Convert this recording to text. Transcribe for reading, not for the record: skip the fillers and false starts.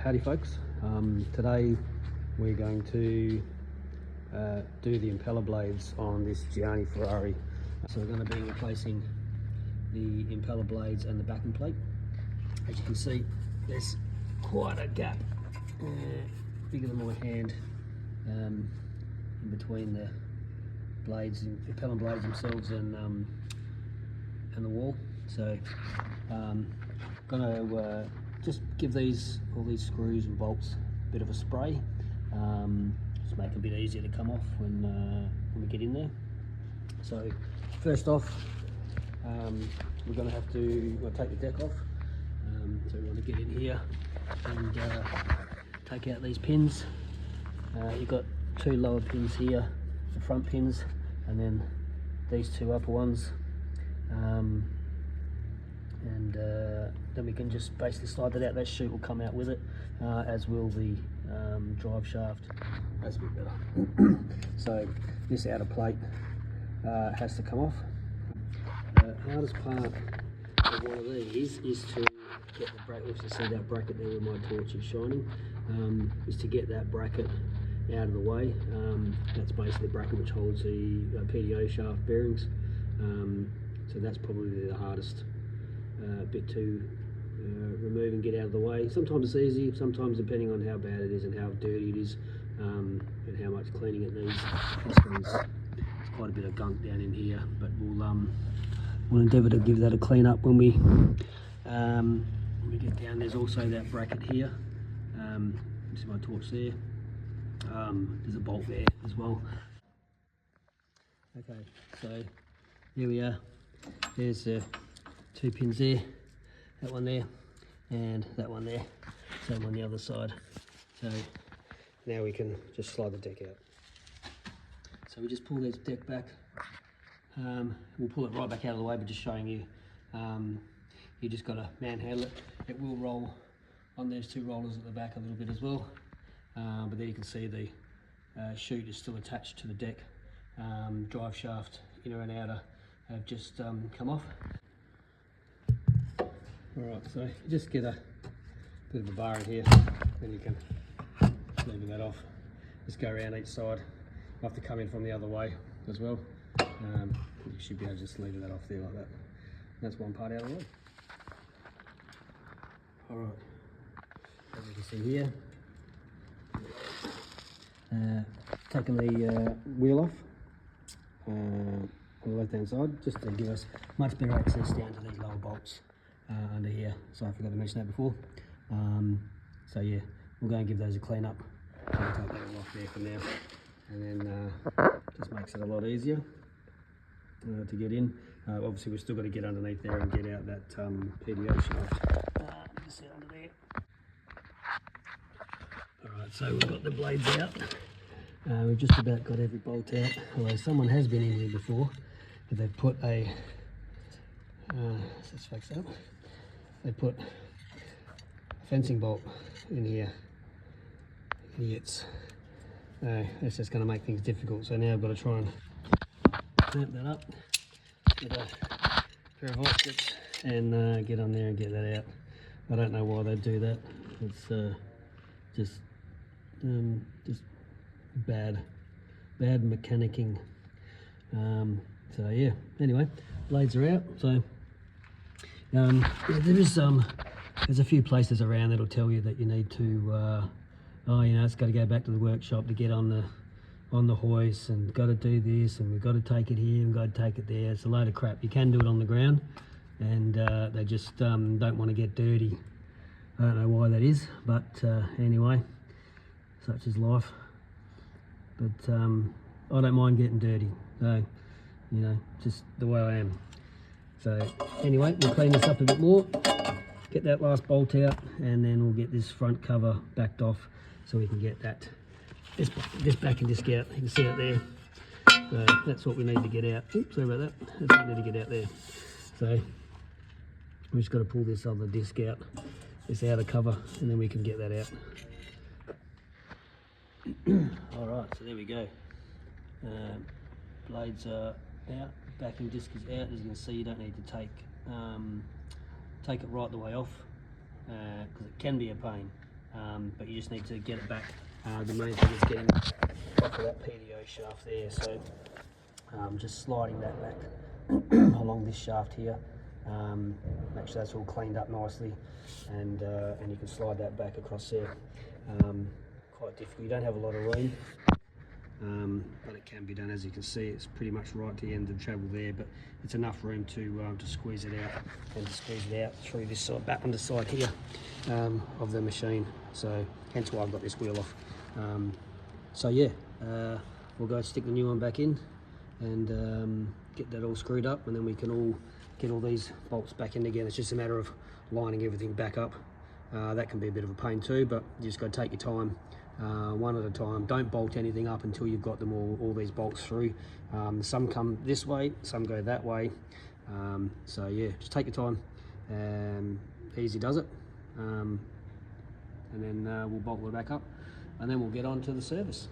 Howdy folks, today we're going to do the impeller blades on this Gianni Ferrari. So we're going to be replacing the impeller blades and the backing plate. As you can see, there's quite a gap, bigger than my hand, in between the blades, the impeller blades themselves and the wall. So going to just give all these screws and bolts a bit of a spray, just make it a bit easier to come off when we get in there. So first off, we're going to have to take the deck off. So we want to get in here and take out these pins. You've got two lower pins here, the front pins, and then these two upper ones. Then we can just basically slide that out. That chute will come out with it, as will the drive shaft. That's a bit better. So this outer plate has to come off. The hardest part of one of these is to get the bracket. You see that bracket there where my torch is shining, is to get that bracket out of the way. That's basically the bracket which holds the PDO shaft bearings. So that's probably the hardest bit to remove and get out of the way. Sometimes it's easy, sometimes depending on how bad it is and how dirty it is, and how much cleaning it needs. This one's quite a bit of gunk down in here, but we'll endeavour to give that a clean up when we get down. There's also that bracket here. You see my torch there. There's a bolt there as well. Okay, so here we are. There's the two pins there, that one there and that one there, same on the other side. So now we can just slide the deck out. So we just pull this deck back. We'll pull it right back out of the way, but just showing you, you just got to manhandle it. It will roll on these two rollers at the back a little bit as well, but there you can see the chute is still attached to the deck. Drive shaft, inner and outer, have just come off. Alright, so you just get a bit of a bar in here, then you can lever that off. Just go around each side. You have to come in from the other way as well. You should be able to just lever that off there like that. That's one part out of the way. Alright, as you can see here, taking the wheel off on the left hand side, just to give us much better access down to these lower bolts under here. So I forgot to mention that before. So yeah, we'll go and give those a clean up. I'll take that all off there for now, and then just makes it a lot easier to get in. Obviously we've still got to get underneath there and get out that PDO shaft. Just sit under there. Alright, so we've got the blades out. We've just about got every bolt out, although someone has been in here before, but they've put a let's fix that. They put a fencing bolt in here. Idiots. That's just going to make things difficult. So now I've got to try and clamp that up with a pair of oxlets and get on there and get that out. I don't know why they do that. It's just bad mechanicking. So yeah, anyway, blades are out. So yeah, there's a few places around that'll tell you that you need to it's got to go back to the workshop to get on the hoist, and got to do this, and we've got to take it here and got to take it there. It's a load of crap. You can do it on the ground, and they just don't want to get dirty. I don't know why that is, but anyway, such is life. But I don't mind getting dirty, so you know, just the way I am. So anyway, we'll clean this up a bit more, get that last bolt out, and then we'll get this front cover backed off so we can get this backing disc out. You can see it there. So that's what we need to get out. Oops, sorry about that. That's what we need to get out there. So we've just got to pull this other disc out, this outer cover, and then we can get that out. Alright, so there we go. Blades are out, backing disc is out. As you can see, you don't need to take it right the way off, because it can be a pain. but you just need to get it back. The main thing is getting top of that PDO shaft there, so just sliding that back along this shaft here. Make sure that's all cleaned up nicely, and you can slide that back across there. Quite difficult, you don't have a lot of room, but it can be done. As you can see, it's pretty much right to the end of travel there, but it's enough room to squeeze it out, and to squeeze it out through this side, back on the side here of the machine. So hence why I've got this wheel off. So yeah, we'll go stick the new one back in and get that all screwed up, and then we can all get all these bolts back in again. It's just a matter of lining everything back up. That can be a bit of a pain too, but you just got to take your time, one at a time. Don't bolt anything up until you've got them all these bolts through. Some come this way, some go that way. So yeah, just take your time. Easy does it. And then we'll bolt it back up, and then we'll get on to the service.